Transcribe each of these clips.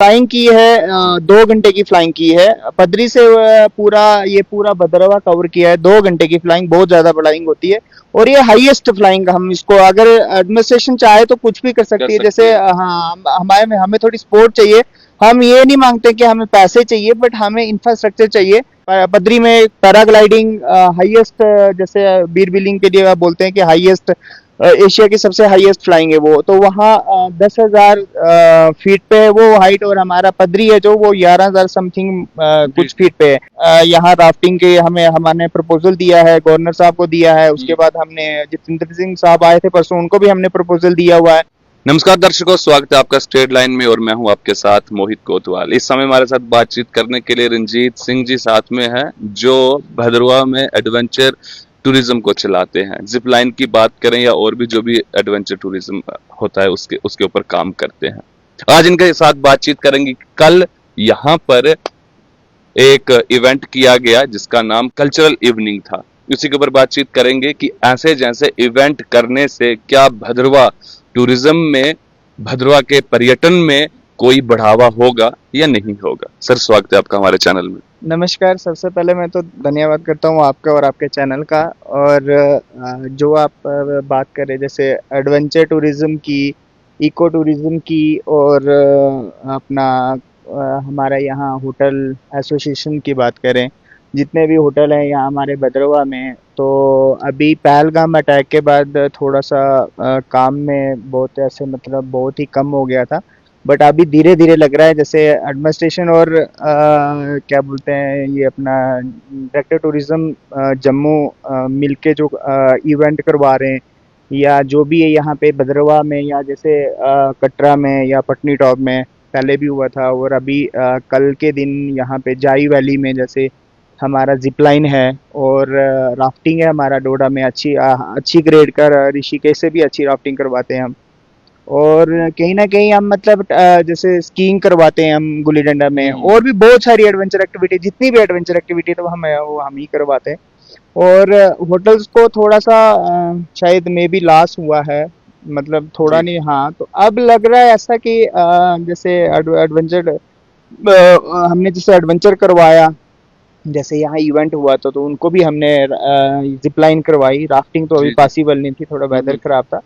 Flying की है 2 घंटे की फ्लाइंग की है। पदरी से पूरा भद्रवा कवर किया है। 2 घंटे की फ्लाइंग बहुत ज्यादा फ्लाइंग होती है और ये हाईएस्ट फ्लाइंग हम इसको अगर एडमिनिस्ट्रेशन चाहे तो कुछ भी कर सकती है। जैसे हाँ हमारे हमें थोड़ी सपोर्ट चाहिए। हम ये नहीं मांगते कि हमें पैसे चाहिए बट हमें इंफ्रास्ट्रक्चर चाहिए। पदरी में पैराग्लाइडिंग हाईएस्ट जैसे बीर बिलिंग के लिए आप बोलते हैं कि हाईएस्ट एशिया की सबसे हाईएस्ट फ्लाइंग है वो। तो वहाँ 10,000 फीट पे है वो हाइट और हमारा पदरी है जो वो 11,000 समथिंग कुछ फीट पे है। यहाँ राफ्टिंग के हमने प्रपोजल दिया है, गवर्नर साहब को दिया है। उसके बाद हमने जितेंद्र सिंह साहब आए थे परसों, उनको भी हमने प्रपोजल दिया हुआ है। नमस्कार दर्शकों, स्वागत है आपका स्ट्रेट लाइन में और मैं हूं आपके साथ मोहित कोतवाल। इस समय हमारे साथ बातचीत करने के लिए रंजीत सिंह जी साथ में हैं जो भद्रवा में एडवेंचर टूरिज्म को चलाते हैं। जिप लाइन की बात करें या और भी जो भी एडवेंचर टूरिज्म होता है उसके ऊपर काम करते हैं। आज इनके साथ बातचीत करेंगे। कल यहाँ पर एक इवेंट किया गया जिसका नाम कल्चरल इवनिंग था। उसी के ऊपर बातचीत करेंगे कि ऐसे जैसे इवेंट करने से क्या भद्रवा टूरिज्म में, भद्रवा के पर्यटन में कोई बढ़ावा होगा या नहीं होगा। सर, स्वागत है आपका हमारे चैनल में। नमस्कार। सबसे पहले मैं तो धन्यवाद करता हूँ आपका और आपके चैनल का। और जो आप बात कर रहे जैसे एडवेंचर टूरिज्म की, इको टूरिज्म की और अपना हमारा यहाँ होटल एसोसिएशन की बात करें, जितने भी होटल हैं यहाँ हमारे भद्रवा में, तो अभी पहलगाम अटैक के बाद थोड़ा सा काम में बहुत ऐसे मतलब बहुत ही कम हो गया था। बट अभी धीरे धीरे लग रहा है जैसे एडमिनिस्ट्रेशन और क्या बोलते हैं ये अपना डायरेक्टर टूरिज्म जम्मू मिलके जो इवेंट करवा रहे हैं या जो भी है यहाँ पे भद्रवा में या जैसे कटरा में या पटनी टॉप में पहले भी हुआ था। और अभी कल के दिन यहाँ पे जाई वैली में जैसे हमारा जिप लाइन है और राफ्टिंग है हमारा डोडा में अच्छी ग्रेड का। ऋषिकेश से भी अच्छी राफ्टिंग करवाते हैं हम। और कहीं ना कहीं हम मतलब जैसे स्कीइंग करवाते हैं हम गुल्ली डंडा में और भी बहुत सारी एडवेंचर एक्टिविटी, जितनी भी एडवेंचर एक्टिविटी तो हम ही करवाते हैं। और होटल्स को थोड़ा सा शायद मे बी लॉस हुआ है, मतलब थोड़ा नहीं। हाँ, तो अब लग रहा है ऐसा कि जैसे एडवेंचर हमने जैसे एडवेंचर करवाया, जैसे यहाँ इवेंट हुआ तो उनको भी हमने जिप लाइन करवाई। राफ्टिंग तो अभी पॉसिबल नहीं थी, थोड़ा वेदर खराब था,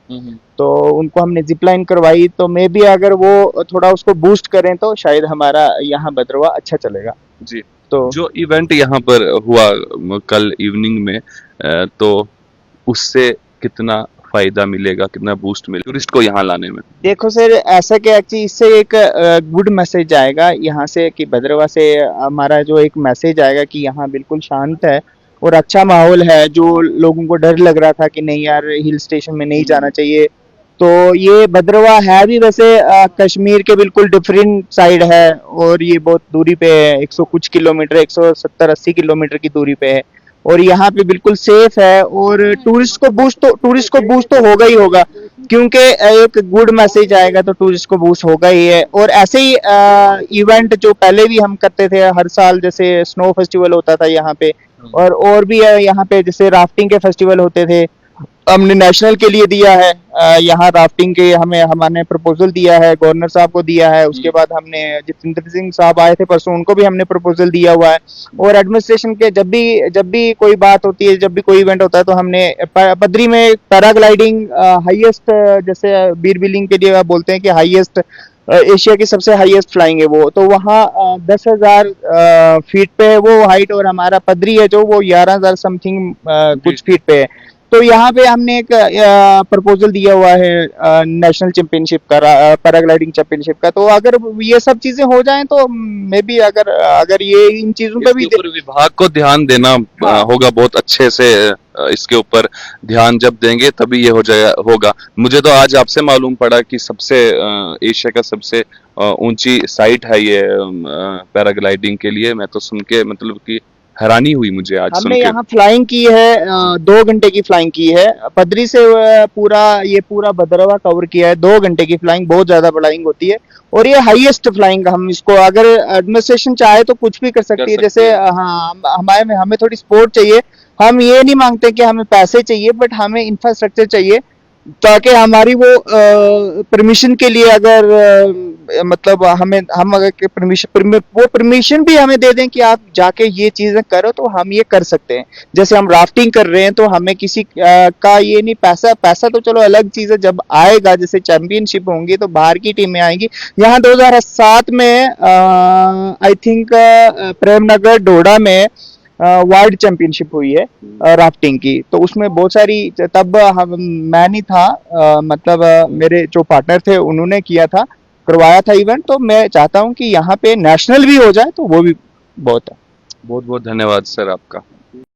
तो उनको हमने जिप लाइन करवाई। तो मे बी अगर वो थोड़ा उसको बूस्ट करें तो शायद हमारा यहाँ भद्रवा अच्छा चलेगा जी। तो जो इवेंट यहाँ पर हुआ कल इवनिंग में, तो उससे कितना फायदा मिलेगा, कितना बूस्ट मिलेगा टूरिस्ट को यहाँ लाने में? देखो सर, ऐसा कि एक्चुअली इससे एक गुड मैसेज आएगा यहाँ से कि भद्रवा से हमारा जो एक मैसेज आएगा कि यहाँ बिल्कुल शांत है और अच्छा माहौल है। जो लोगों को डर लग रहा था कि नहीं यार हिल स्टेशन में नहीं जाना चाहिए, तो ये भद्रवा है भी वैसे कश्मीर के बिल्कुल डिफरेंट साइड है और ये बहुत दूरी पे है, 100 कुछ किलोमीटर, 170-80 किलोमीटर की दूरी पे है। और यहाँ पे बिल्कुल सेफ है और टूरिस्ट को बूस्ट तो होगा ही होगा, क्योंकि एक गुड मैसेज आएगा तो टूरिस्ट को बूस्ट होगा ही है। और ऐसे ही इवेंट जो पहले भी हम करते थे हर साल, जैसे स्नो फेस्टिवल होता था यहाँ पे और भी यहाँ पे जैसे राफ्टिंग के फेस्टिवल होते थे, हमने नेशनल के लिए दिया है। यहाँ राफ्टिंग के हमने प्रपोजल दिया है, गवर्नर साहब को दिया है। उसके बाद हमने जितेंद्र सिंह साहब आए थे परसों, उनको भी हमने प्रपोजल दिया हुआ है। और एडमिनिस्ट्रेशन के जब भी कोई बात होती है, जब भी कोई इवेंट होता है, तो हमने पदरी में पैराग्लाइडिंग हाईएस्ट जैसे बीर बिलिंग के लिए आप बोलते हैं कि हाईएस्ट एशिया की सबसे हाईएस्ट फ्लाइंग है वो। तो वहाँ 10,000 फीट पे है वो हाइट और हमारा पदरी है जो वो 11,000 समथिंग कुछ फीट पे है। तो यहाँ पे हमने एक प्रपोजल दिया हुआ है नेशनल चैंपियनशिप का, पैराग्लाइडिंग चैंपियनशिप का। तो अगर ये सब चीजें हो जाएं तो मे बी अगर ये इन चीजों पे भी विभाग को ध्यान देना होगा बहुत अच्छे से। इसके ऊपर ध्यान जब देंगे तभी ये होगा। मुझे तो आज आपसे मालूम पड़ा कि सबसे एशिया का सबसे ऊंची साइट है ये पैराग्लाइडिंग के लिए। मैं तो सुन के मतलब कि हैरानी हुई मुझे आज हमने यहाँ फ्लाइंग की है 2 घंटे की फ्लाइंग की है। पदरी से पूरा भद्रवा कवर किया है। 2 घंटे की फ्लाइंग बहुत ज्यादा फ्लाइंग होती है और ये हाईएस्ट फ्लाइंग हम इसको अगर एडमिनिस्ट्रेशन चाहे तो कुछ भी कर सकती है। जैसे हाँ हमें थोड़ी सपोर्ट चाहिए। हम ये नहीं मांगते कि हमें पैसे चाहिए बट हमें इंफ्रास्ट्रक्चर चाहिए। ताकि हमारी वो परमिशन के लिए अगर मतलब हम अगर परमिशन वो परमिशन भी हमें दे दें कि आप जाके ये चीजें करो तो हम ये कर सकते हैं। जैसे हम राफ्टिंग कर रहे हैं तो हमें किसी का ये नहीं, पैसा पैसा तो चलो अलग चीज है, जब आएगा जैसे चैंपियनशिप होंगी तो बाहर की टीमें आएंगी। यहाँ 2007 में आई थिंक प्रेमनगर डोडा में वर्ल्ड चैंपियनशिप हुई है राफ्टिंग की, तो उसमें बहुत सारी, तब हम मैं नहीं था, मतलब मेरे जो पार्टनर थे उन्होंने किया था, करवाया था इवेंट। तो मैं चाहता हूँ कि यहाँ पे नेशनल भी हो जाए तो वो भी बहुत है। बहुत बहुत धन्यवाद सर आपका।